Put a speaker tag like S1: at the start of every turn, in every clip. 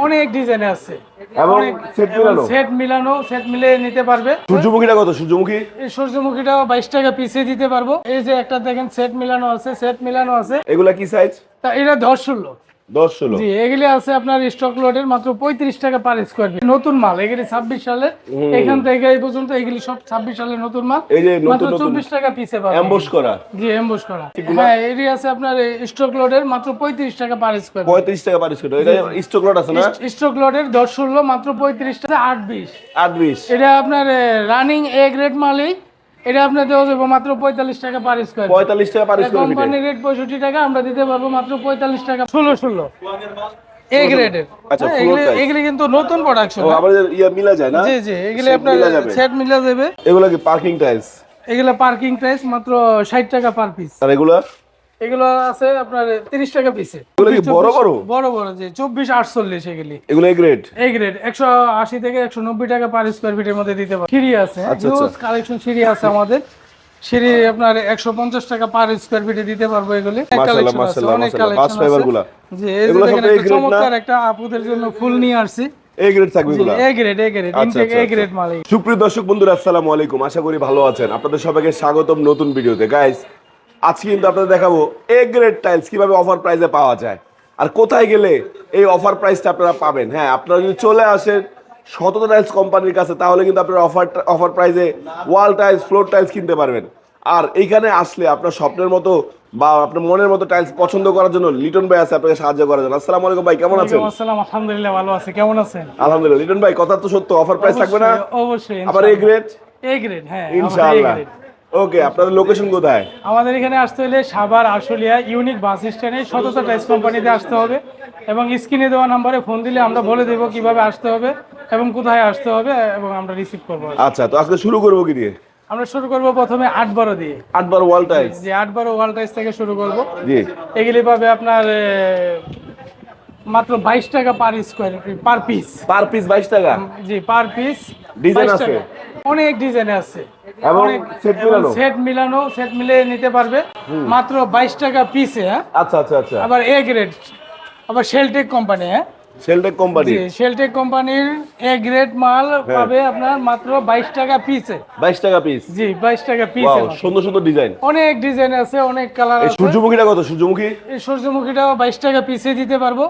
S1: অনেক ডিজাইন আছে
S2: এবং
S1: সেট মিলানো সেট মিলে নিতে পারবে।
S2: সূর্যমুখীটা কত? সূর্যমুখী
S1: এই সূর্যমুখীটাও 22 টাকা পিসে দিতে পারবো। এই যে একটা দেখেন সেট মিলানো আছে, সেট মিলানো আছে।
S2: এগুলা কি সাইজ?
S1: তা এটা 10-16
S2: 10-16
S1: জি, এগুলি আছে আপনার স্টক লটের মাত্র 35 টাকা পার স্কয়ার ফিট। নতুন মাল এগুলি 26 সালে, এখান থেকে এই পর্যন্ত এগুলি সব 26 সালের নতুন মাল।
S2: এই যে
S1: মাত্র
S2: নতুন
S1: 24 টাকা পিসে পাবেন।
S2: এমবস করা।
S1: জি, এমবস করা। হ্যাঁ, এটি আছে আপনার স্টক লটের মাত্র 35 টাকা পার স্কয়ার ফিট।
S2: 35 টাকা পার স্কয়ার। এটা স্টক লট আছে না?
S1: স্টক লটের 10-16 মাত্র 35 টাকা। 8-20
S2: 8-20
S1: এটা আপনার রানিং এ গ্রেড মালই। এটা আপনার দেওয়া যাবে মাত্র 45 টাকা পার স্কয়ার।
S2: 45 টাকা পার স্কয়ার ফিট।
S1: কোম্পানির রেট 65 টাকা, আমরা দিতে পারবো মাত্র 45 টাকা। 16 এ গ্রেডের।
S2: আচ্ছা, ফ্লোর টাইলস।
S1: এগুলি কিন্তু নতুন প্রোডাকশন।
S2: ও আবার ইয়া মিলা যায় না?
S1: জি জি, এগুলি আপনার সেট মিলা যাবে।
S2: এগুলা কি পার্কিং টাইলস?
S1: এগুলা পার্কিং প্রাইস মাত্র 60 টাকা পার পিস।
S2: আর এগুলা?
S1: এগুলো আছে আপনার 30 টাকা পিসে।
S2: এগুলা কি বড় বড়?
S1: বড় বড় জি, 24-48 এগুলি।
S2: এগুলা এ গ্রেড?
S1: এ গ্রেড 180 থেকে 190 টাকা পার স্কয়ার ফিটের মধ্যে দিতে পারবো। সিঁড়ি আছে, হিউজ কালেকশন সিঁড়ি আছে আমাদের। সিঁড়ি আপনার 150 টাকা পার স্কয়ার ফিটে দিতে পারবো এগুলি।
S2: মাশাআল্লাহ মাশাআল্লাহ
S1: অনেক
S2: মাশাআল্লাহ।
S1: কালেকশন
S2: বাস ফাইবার গুলা।
S1: জি, এই যে দেখেন একটা চমৎকার একটা আপুদের জন্য ফুল নিয়ে আসছি।
S2: এ গ্রেড থাকবে এগুলা?
S1: A grade intake A grade মাল।
S2: সুপ্রিয় দর্শক বন্ধুরা, আসসালামু আলাইকুম। আশা করি ভালো আছেন। আপনাদের সবাইকে স্বাগতম নতুন ভিডিওতে। গাইস, আজকে কিন্তু আপনাদের দেখাবো এ গ্রেড টাইলস কিভাবে অফার প্রাইসে পাওয়া যায় আর কোথায় গেলে এই অফার প্রাইসটা আপনারা পাবেন। হ্যাঁ, আপনারা যদি চলে আসেন শতত টাইলস কোম্পানির কাছে, তাহলে কিন্তু আপনারা অফার প্রাইসে ওয়াল টাইলস, ফ্লোর টাইলস কিনতে পারবেন। আর এইখানে আসলে আপনার স্বপ্নের মতো বা আপনার মনের মতো টাইলস পছন্দ করার জন্য লিটন ভাই আছে আপনাকে সাহায্য করার জন্য। আসসালামু আলাইকুম ভাই, কেমন আছেন?
S1: আসসালাম, আলহামদুলিল্লাহ ভালো আছি। কেমন আছেন?
S2: আলহামদুলিল্লাহ। লিটন ভাই, কথা তো সত্য, অফার প্রাইস থাকবে না?
S1: অবশ্যই।
S2: আবার এ গ্রেড?
S1: এ গ্রেড, হ্যাঁ
S2: ইনশাআল্লাহ। ওকে, আপনাদের লোকেশন কোথায়?
S1: আমাদের এখানে আসতে হলে সাভার আশুলিয়া ইউনিক বাস স্ট্যান্ডে শততা টাইলস কোম্পানিতে আসতে হবে এবং স্ক্রিনে দেওয়া নম্বরে ফোন দিলে আমরা বলে দেব কিভাবে আসতে হবে এবং কোথায় আসতে হবে এবং আমরা রিসিভ করব।
S2: আচ্ছা, তো আজকে শুরু করব কি দিয়ে?
S1: আমরা শুরু করব প্রথমে 8-12 দিয়ে।
S2: 8-12 ওয়াল টাইলস?
S1: জি, 8-12 ওয়াল টাইলস থেকে শুরু করব।
S2: জি,
S1: এগুলি পাবে আপনার মাত্র 22 টাকা per square per piece.
S2: Per piece 22 টাকা?
S1: জি, পার পিস।
S2: ডিজাইন আছে?
S1: অনেক ডিজাইন আছে
S2: এবং সেট মিলানো
S1: সেট মিলে নিতে পারবে মাত্র 22 টাকা পিসে। হ্যাঁ,
S2: আচ্ছা আচ্ছা আচ্ছা।
S1: আবার এ গ্রেড, আবার শেলটেক কোম্পানি। হ্যাঁ,
S2: শেলটেক কোম্পানি?
S1: জি, শেলটেক কোম্পানির এ গ্রেড মাল পাবে আপনার মাত্র 22 টাকা পিসে।
S2: 22 টাকা পিস?
S1: জি, 22 টাকা পিসে।
S2: ওয়াও, সুন্দর সুন্দর ডিজাইন।
S1: অনেক ডিজাইন আছে, অনেক কালার
S2: এই
S1: আছে।
S2: সূর্যমুখীটা কত? সূর্যমুখী?
S1: এই সূর্যমুখীটাও 22 টাকা পিসে দিতে পারবো।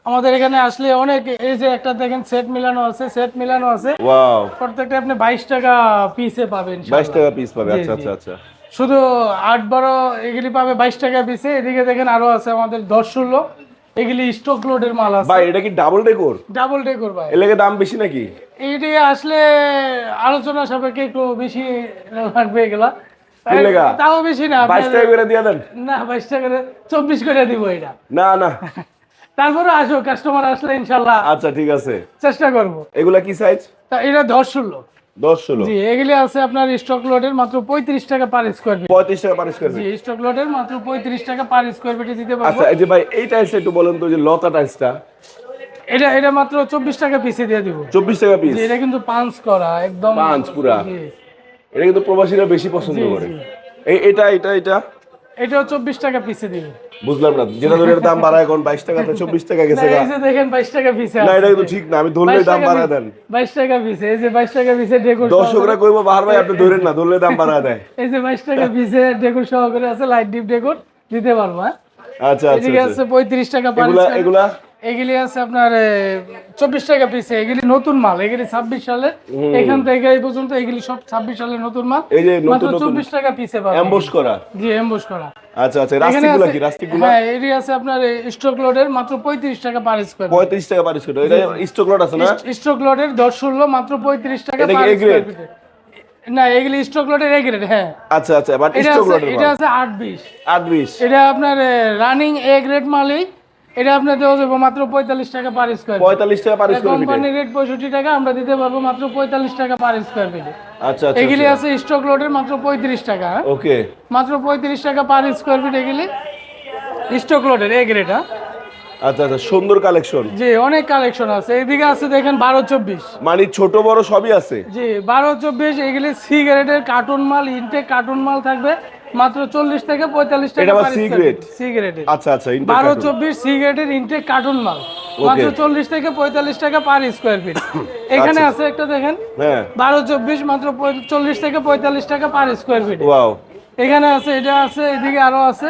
S1: আমাদের এখানে আসলে অনেক, এই যে একটা দেখেন সেট মিলানো আছে, সেট মিলানো আছে।
S2: ওয়াও,
S1: প্রত্যেকটা আপনি 22 টাকা পিসে পাবেন।
S2: 22 টাকা পিস পাবে? আচ্ছা আচ্ছা আচ্ছা।
S1: শুধু 8-12 এগুলি পাবে 22 টাকা পিসে। এদিকে দেখেন আরো আছে আমাদের 10-16 এগুলি স্টক লোডের মাল আছে।
S2: ভাই, এটা কি ডাবল ডেকোর?
S1: ডাবল ডেকোর ভাই।
S2: এর লাগে দাম বেশি নাকি?
S1: এইটি আসলে আলোচনা সাপেক্ষে একটু বেশি লাগবে এগুলা। তাও বেশি না,
S2: 22 টাকা করে দিয়ে দেন
S1: না। 22 টাকা করে 24 করে দিব এটা।
S2: না না,
S1: তারপরে আসো, কাস্টমার আসলে ইনশাআল্লাহ
S2: আচ্ছা ঠিক আছে,
S1: চেষ্টা করব।
S2: এগুলা কি সাইজ?
S1: তা এটা 10-16?
S2: 10-16
S1: জি, এগুলি আছে আপনার স্টক লটের মাত্র 35 টাকা পার স্কয়ার ফিট।
S2: 35 টাকা পার স্কয়ার
S1: জি,
S2: ফিট?
S1: স্টক লটের মাত্র 35 টাকা পার স্কয়ার ফিটে দিতে পারবো।
S2: আচ্ছা, এই যে ভাই এই টাইলস একটু বলেন তো, যে লতা টাইলসটা
S1: এটা মাত্র 24 টাকা পিসে দিয়ে দিব।
S2: 24 টাকা পিস?
S1: জি, এটা কিন্তু পাঁচ করা একদম
S2: পাঁচ পুরা।
S1: জি,
S2: এটা কিন্তু প্রবাসীরা বেশি পছন্দ করে। এটা এটা এটা
S1: এটাও 24 টাকা পিসে দিব।
S2: বুঝলাম না, যেটা ধরে এর দাম বাড়ায় এখন 22 টাকা থেকে 24 টাকা গেছে।
S1: এই যে দেখেন 22 টাকা পিসে
S2: না,
S1: আছে।
S2: এটা কিন্তু ঠিক না, আমি ধরলে দাম বাড়ায় দেন।
S1: 22 টাকা পিসে, এই যে 22 টাকা পিসে ডেকোর।
S2: দর্শকরা কইবো বাহার ভাই আপনি ধরেন না, ধরলে দাম বাড়ায় দেয়।
S1: এই যে 22 টাকা পিসে ডেকোর সহকারে আছে, লাইট ডিপ ডেকোর দিতে পারবো। হ্যাঁ,
S2: আচ্ছা আচ্ছা।
S1: এদিকে আছে 35 টাকা পার
S2: এগুলা
S1: স্কয়ার।
S2: এগুলা
S1: এগুলি আছে আপনার 24 টাকা পিসে। এগুলি নতুন মাল, এগুলি 26 সালে, এখান থেকে এই পর্যন্ত এগুলি সব 26 সালের নতুন মাল।
S2: এই যে
S1: মাত্র
S2: নতুন
S1: 24 টাকা পিসে পাবেন।
S2: এমবস করা?
S1: জি, এমবস করা।
S2: আচ্ছা আচ্ছা। রাস্টিকগুলো কি? রাস্টিকগুলো?
S1: হ্যাঁ, এটি আছে আপনার স্টক লটের মাত্র 35 টাকা পার স্কয়ার।
S2: 35 টাকা পার স্কয়ার? এটা স্টক লট আছে না?
S1: স্টক লটের 10-16 মাত্র 35 টাকা
S2: এটা কি
S1: পার
S2: এ গ্রেড?
S1: Square feet. না, এগুলি স্টক লটের এ গ্রেড। হ্যাঁ,
S2: আচ্ছা আচ্ছা। বাট
S1: এটা
S2: স্টক
S1: আছে,
S2: লটের
S1: এটা আছে 8-20।
S2: 8-20?
S1: এটা আপনার রানিং এ গ্রেড মালই। এটা আপনার দেওয়া যাবে মাত্র 45 টাকা পার স্কয়ার।
S2: 45 টাকা পার স্কয়ার ফিট?
S1: কোম্পানির রেট 65 টাকা, আমরা দিতে পারবো মাত্র 45 টাকা পার স্কয়ার ফিট।
S2: আচ্ছা আচ্ছা।
S1: এগুলি আছে স্টক লটের মাত্র 35 টাকা।
S2: ওকে,
S1: মাত্র 35 টাকা পার স্কয়ার ফিট এগুলি স্টক লটের এ গ্রেড।
S2: আচ্ছা আচ্ছা। সুন্দর কালেকশন।
S1: জি, অনেক কালেকশন আছে। এদিকে আছে দেখেন 12-24।
S2: মানে ছোট বড় সবই আছে?
S1: জি, 12-24 এগুলি সি গ্রেডের কার্টুন মাল, ইনটেক কার্টুন মাল থাকবে। মাত্র 40 থেকে 45 টাকা
S2: এটা আবার
S1: পার স্কয়ার
S2: সিগারেট?
S1: ফিট। সিগারেটের
S2: আচ্ছা আচ্ছা,
S1: 12-24 সিগারেটের ইনটেক কার্টুন মাল, মাত্র 40 থেকে 45 টাকা পার স্কয়ার ফিট। এখানে আছে একটা দেখেন,
S2: হ্যাঁ
S1: 12-24 মাত্র 40 থেকে 45 টাকা পার স্কয়ার ফিট।
S2: ওয়াও,
S1: এখানে আছে, এটা আছে, এদিকে আরো আছে,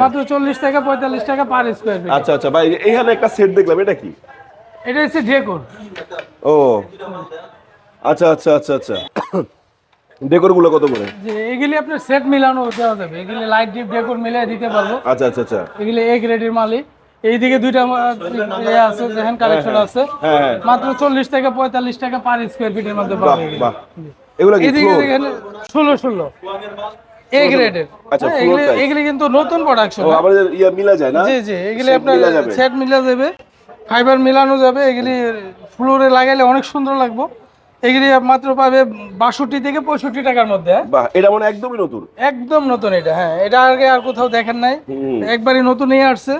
S1: মাত্র 40 থেকে 45 টাকা পার স্কয়ার ফিট।
S2: আচ্ছা আচ্ছা ভাই, এখানে একটা সেট দেখলাম, এটা কি?
S1: এটা হচ্ছে ডেকোর।
S2: ও আচ্ছা আচ্ছা আচ্ছা আচ্ছা, ডেকোর গুলো কত করে?
S1: যে এগুলি আপনার সেট মিলানো দেওয়া যাবে, এগুলি লাইট ডিপ ডেকোর মিলিয়ে দিতে পারবো।
S2: আচ্ছা আচ্ছা আচ্ছা,
S1: এগুলি এ গ্রেডের মালই। এইদিকে দুইটা আছে দেখেন, কালেকশন আছে,
S2: হ্যাঁ হ্যাঁ,
S1: মাত্র 40 থেকে 45 টাকা পার স্কয়ার ফিটের মধ্যে
S2: বাহ
S1: পাবে এগুলি।
S2: বাহ, এগুলো কি
S1: এদিকে
S2: floor?
S1: দেখেন 16 এ গ্রেডের।
S2: আচ্ছা,
S1: হ্যাঁ,
S2: floor price।
S1: এগুলি কিন্তু নতুন প্রোডাকশন।
S2: ও আবার ইয়া মিলা যায় না?
S1: জি জি, এগুলি
S2: Set
S1: আপনার
S2: মিলা যাবে?
S1: সেট মিলা যাবে, ফাইবার মিলানো যাবে, এগুলি ফ্লোরে লাগাইলে অনেক সুন্দর লাগবে। এগুলি মাত্র পাবে 62 থেকে 65 টাকার মধ্যে। হ্যাঁ,
S2: বাহ, এটা মানে একদমই নতুন।
S1: একদম নতুন এটা। হ্যাঁ, এটা আগে আর কোথাও দেখেন নাই,
S2: হুম।
S1: একবারই নতুন নিয়ে আসছে।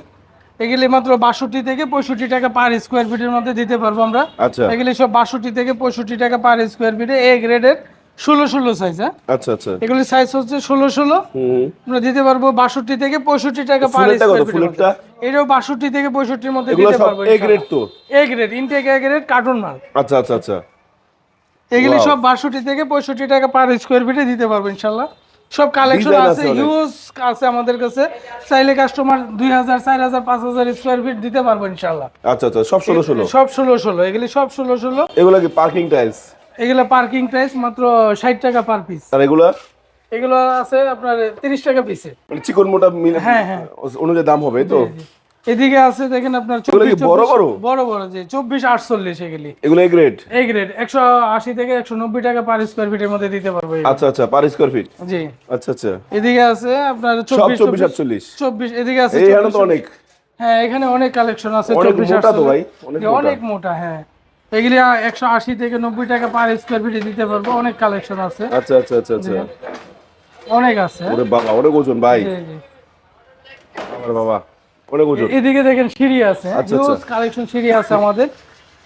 S1: এগুলি মাত্র 62 থেকে 65 টাকা পার স্কোয়ার ফিটের মধ্যে দিতে পারবো আমরা।
S2: আচ্ছা
S1: এগুলি সব 62 থেকে 65 টাকা পার স্কোয়ার ফিটে, এ গ্রেডের 16 সাইজ। হ্যাঁ,
S2: আচ্ছা আচ্ছা,
S1: এগুলি সাইজ হচ্ছে 16
S2: হুম।
S1: আমরা দিতে পারবো 62 থেকে 65 টাকা পার
S2: ফুলেরটা কত?
S1: Square feet.
S2: ফুলেরটা?
S1: এটাও 62 থেকে 65 মধ্যে
S2: এগুলো
S1: দিতে
S2: সব
S1: পারবো।
S2: এ গ্রেড তো?
S1: A grade, intake A grade cartoon মাল।
S2: আচ্ছা আচ্ছা আচ্ছা,
S1: এগুলি
S2: Wow.
S1: সব 62 থেকে 65 টাকা পার স্কোয়ার ফিটে দিতে পারবো ইনশাল্লাহ। সব কালেকশন
S2: Design
S1: আছে,
S2: আছে অনেক।
S1: ইউজ আছে আমাদের কাছে। চাইলে কাস্টমার 2000, 4000, 5000 স্কোয়ার ফিট দিতে পারবো ইনশাল্লাহ।
S2: আচ্ছা আচ্ছা, সব 16
S1: সব 16 এগুলি সব 16।
S2: এগুলো কি পার্কিং টাইলস?
S1: এগুলো পার্কিং প্রাইস মাত্র 60 টাকা পার পিস।
S2: আর এগুলো
S1: এগুলো আছে আপনার 30 টাকা পিসে।
S2: মানে চিকন মোটা মিলে
S1: হ্যাঁ, হ্যাঁ।
S2: অনুযায়ী দাম হবে তো?
S1: এদিকে আছে দেখেন আপনার
S2: এগুলো কি
S1: 24,
S2: বড় বড়?
S1: বড় বড় যে 24-48 এগুলি।
S2: এগুলো এ গ্রেড?
S1: এই গ্রেড 180 থেকে 190 টাকা পার স্কোয়ার ফিটের মধ্যে দিতে পারবো এগুলো।
S2: আচ্ছা আচ্ছা, পার স্কয়ার ফিট।
S1: জি,
S2: আচ্ছা আচ্ছা,
S1: এদিকে আছে আপনার
S2: সব 24 48।
S1: 24, এদিকে আছে
S2: এইখানে
S1: 24।
S2: তো অনেক,
S1: হ্যাঁ, এখানে অনেক কালেকশন আছে।
S2: অনেক
S1: 24,
S2: মোটা তো
S1: 48
S2: ভাই, অনেক মোটা।
S1: অনেক মোটা। হ্যাঁ, এগুলি 180 থেকে 90 টাকা পার স্কোয়ার ফিটে দিতে পারবো, অনেক কালেকশন আছে,
S2: আচ্ছা আচ্ছা আচ্ছা আচ্ছা,
S1: অনেক আছে।
S2: ওরে বাবা, অনেক ওজন ভাই,
S1: জি, জি।
S2: আমার বাবা অনেক ওজন।
S1: এদিকে দেখেন সিঁড়ি আছে,
S2: আচ্ছা,
S1: হিউজ
S2: আচ্ছা।
S1: কালেকশন সিঁড়ি আছে আমাদের।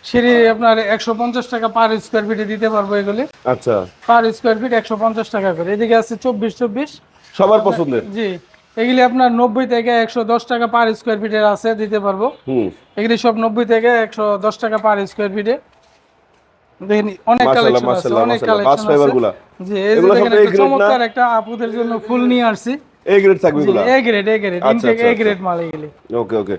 S1: সিঁড়ি আপনার 150 টাকা পার স্কোয়ার ফিটে দিতে পারবো এগুলি,
S2: আচ্ছা,
S1: পার স্কোয়ার ফিট 150 টাকা করে। এদিকে আছে 24,
S2: সবার পছন্দের।
S1: জি, এগুলি আপনার 90 থেকে 110 টাকা পার স্কোয়ার ফিটের আছে, দিতে পারবো।
S2: হুম,
S1: এগুলি সব 90 থেকে 110 টাকা পার স্কোয়ার ফিটে। দেখেন অনেক
S2: মাশাআল্লাহ
S1: কালেকশন আছে,
S2: মাশাআল্লাহ
S1: অনেক
S2: মাশাআল্লাহ, বাস
S1: কালেকশন
S2: ফাইবার
S1: আছে।
S2: গুলা
S1: জি, এই যে
S2: এগুলো
S1: দেখেন
S2: সব এই
S1: একটা
S2: গ্রেড না?
S1: চমৎকার একটা আপুদের জন্য ফুল নিয়ে আসছি।
S2: এ গ্রেড থাকবে এগুলা?
S1: এ গ্রেড, এ গ্রেড,
S2: আচ্ছা,
S1: ইনটেক
S2: আচ্ছা,
S1: এ গ্রেড মাল এগুলি।
S2: ওকে ওকে,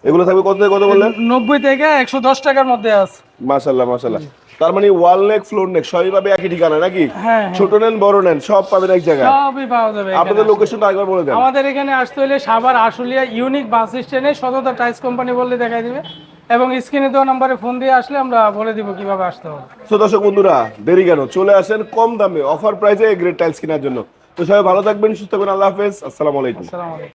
S2: এগুলো থাকবে কত থেকে কত বললেন?
S1: 90 থেকে 110 টাকার মধ্যে আছে।
S2: মাশাআল্লাহ মাশাআল্লাহ, তার মানে ওয়াল নেক ফ্লোর নেক সবই পাবে একই ঠিকানা নাকি?
S1: হ্যাঁ,
S2: ছোট নেন বড় নেন সব পাবেন এক জায়গায়।
S1: সবই পাওয়া যাবে এখানে
S2: আপনাদের
S1: আসলে।
S2: লোকেশনটা আরেকবার বলে দেন।
S1: আমাদের এখানে আসতে হলে সাভার আশুলিয়া ইউনিক বাস স্ট্যান্ডে সততা টাইলস কোম্পানি বললে দেখাই দিবে, এবং স্ক্রিনে দেওয়া নাম্বারে ফোন দিয়ে আসলে আমরা বলে দিব কিভাবে আসতে হবে।
S2: তো দর্শক বন্ধুরা, দেরি কেন, চলে আসেন কম দামে অফার প্রাইসে এ গ্রেড টাইলস কেনার জন্য। তো সবাই ভালো থাকবেন, সুস্থ থাকবেন, আল্লাহ হাফেজ, আসসালামু আলাইকুম।
S1: আসসালামু আলাইকুম।